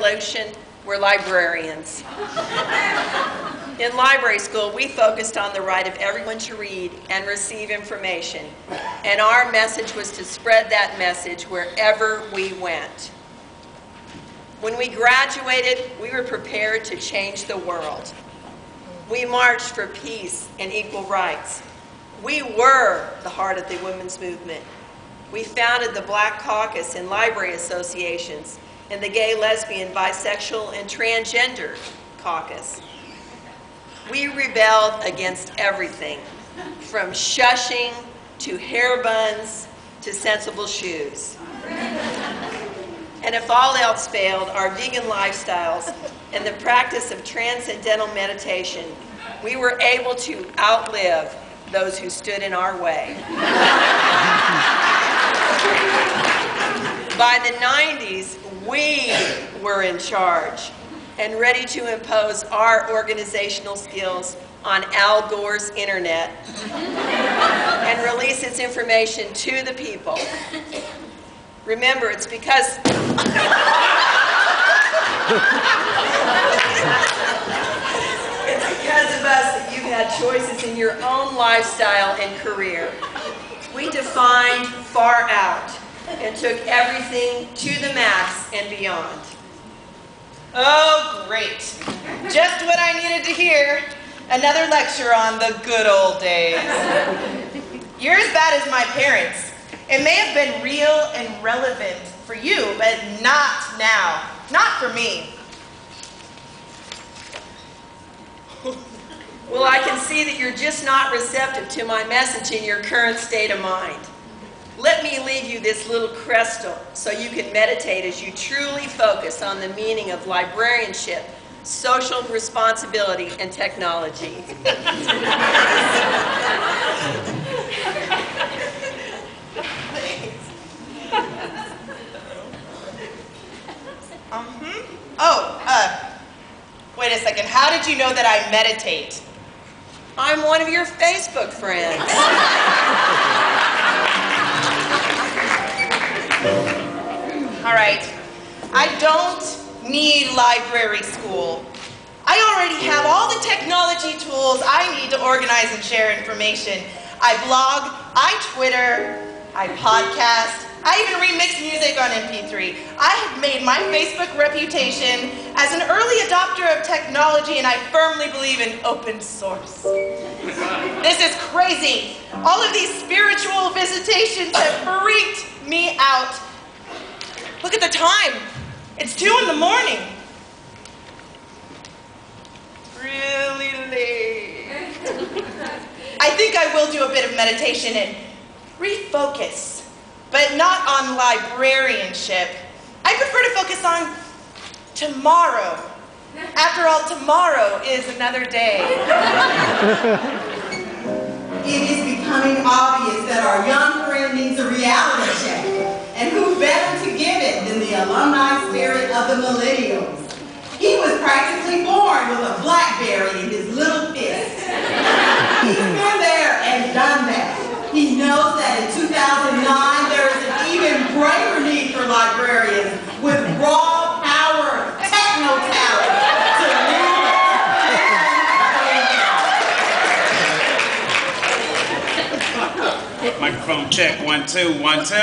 solution were librarians. In library school, we focused on the right of everyone to read and receive information, and our message was to spread that message wherever we went. When we graduated, we were prepared to change the world. We marched for peace and equal rights. We were the heart of the women's movement. We founded the Black Caucus and library associations and the Gay, Lesbian, Bisexual, and Transgender Caucus. We rebelled against everything, from shushing to hair buns to sensible shoes. And if all else failed, our vegan lifestyles and the practice of transcendental meditation, we were able to outlive those who stood in our way. By the 90s, we were in charge and ready to impose our organizational skills on Al Gore's internet and release its information to the people. Remember, it's because of us that you've had choices in your own lifestyle and career. We defined far out and took everything to the max and beyond. Oh, great. Just what I needed to hear. Another lecture on the good old days. You're as bad as my parents. It may have been real and relevant for you, but not now. Not for me. Well, I can see that you're just not receptive to my message in your current state of mind. Let me leave you this little crystal so you can meditate as you truly focus on the meaning of librarianship, social responsibility, and technology. Wait a second. How did you know that I meditate? I'm one of your Facebook friends. All right. I don't need library school. I already have all the technology tools I need to organize and share information. I blog, I Twitter, I podcast, I even remix music on MP3. I have made my Facebook reputation as an early adopter of technology, and I firmly believe in open source. This is crazy. All of these spiritual visitations have freaked me out. Look at the time. It's 2 in the morning. Really late. I think I will do a bit of meditation and refocus, but not on librarianship. I prefer to focus on tomorrow. After all, tomorrow is another day. It is becoming obvious that our young friend needs a reality check. And who better to give it than the alumni spirit of the Millenniums? He was practically born with a BlackBerry in his little fist. He's been there and done that. He knows that in 2009 there is an even greater need for librarians with raw power, techno talent to lead. Microphone check, 1, 2, 1, 2.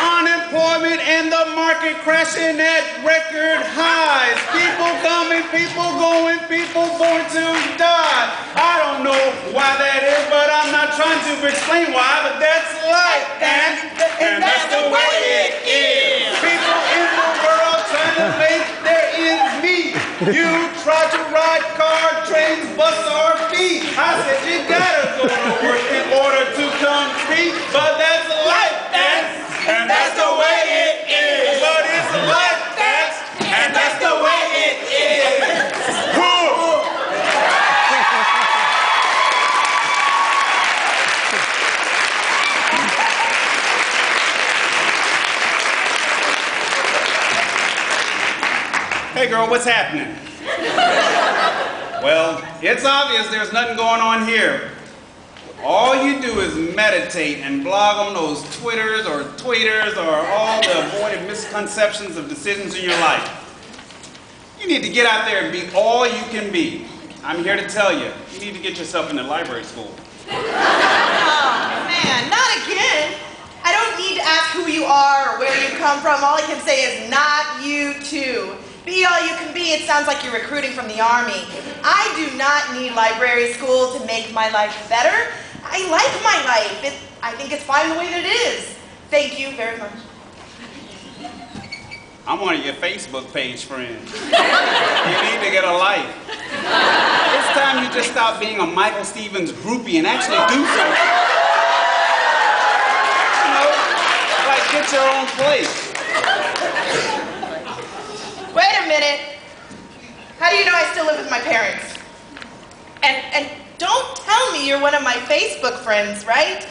Unemployment and the market crashing at record highs. People coming, people going, people born to die. I don't know why that is, but I'm not trying to explain why, but that's life, and that's the way it is. People in the world trying to make their ends meet. You try to ride car, trains, bus, or feet. I said you gotta go to work in order to compete, but that's life, and that's the way it is. But it's life, and that's the way it is. Hey girl, what's happening? Well, it's obvious there's nothing going on here. All you do is meditate and blog on those Twitters or tweeters or all the avoided misconceptions of decisions in your life. You need to get out there and be all you can be. I'm here to tell you, you need to get yourself into library school. Oh, man, not again. I don't need to ask who you are or where you come from. All I can say is not you too. Be all you can be. It sounds like you're recruiting from the Army. I do not need library school to make my life better. I like my life. I think it's fine the way that it is. Thank you very much. I'm one of your Facebook page friends. You need to get a life. It's time you just stop being a Michael Stevens groupie and actually do something. You know, like get your own place. Wait a minute. How do you know I still live with my parents? And don't tell me you're one of my Facebook friends, right?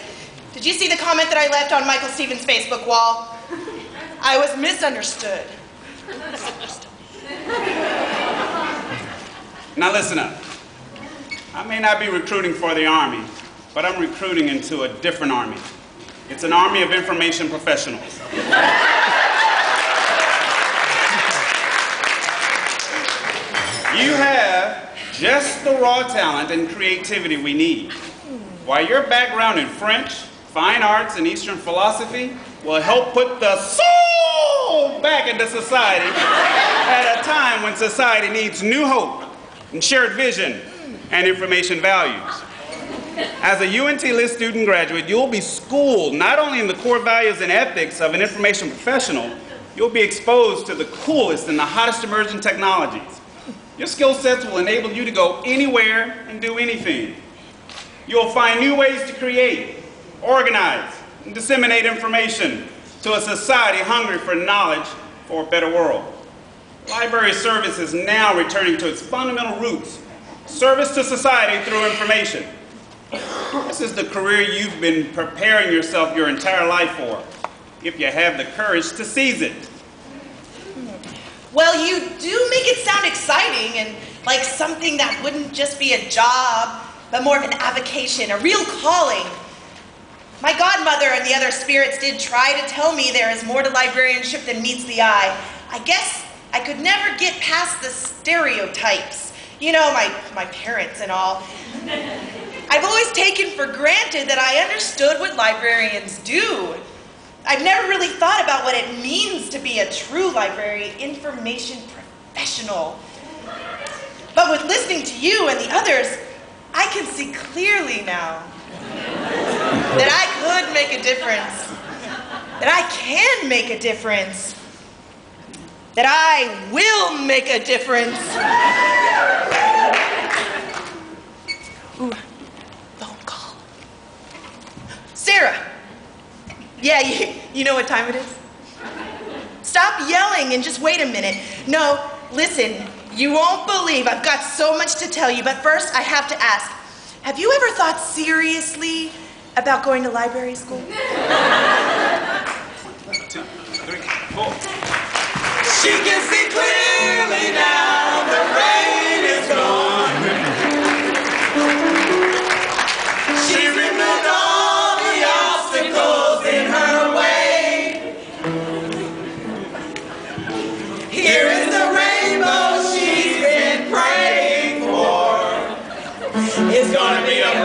Did you see the comment that I left on Michael Stevens' Facebook wall? I was misunderstood. Now listen up. I may not be recruiting for the Army, but I'm recruiting into a different army. It's an army of information professionals. You have just the raw talent and creativity we need. While your background in French, fine arts, and Eastern philosophy will help put the soul back into society at a time when society needs new hope and shared vision and information values. As a UNT List student graduate, you'll be schooled not only in the core values and ethics of an information professional, you'll be exposed to the coolest and the hottest emerging technologies. Your skill sets will enable you to go anywhere and do anything. You'll find new ways to create, organize, and disseminate information to a society hungry for knowledge for a better world. Library service is now returning to its fundamental roots, service to society through information. This is the career you've been preparing yourself your entire life for, if you have the courage to seize it. Well, you do make it sound exciting and like something that wouldn't just be a job, but more of an avocation, a real calling. My godmother and the other spirits did try to tell me there is more to librarianship than meets the eye. I guess I could never get past the stereotypes. You know, my parents and all. I've always taken for granted that I understood what librarians do. I've never really thought about what it means to be a true library information professional. But with listening to you and the others, I can see clearly now that I could make a difference, that I can make a difference, that I will make a difference. Ooh, phone call. Sarah. Yeah, you know what time it is? Stop yelling and just wait a minute. No, listen, you won't believe I've got so much to tell you, but first I have to ask, have you ever thought seriously about going to library school? 1, 2, 3, 4. She can see clearly now, the rain is gone. She removed all the obstacles in her way. Here is the rainbow she's been praying for. It's gonna be a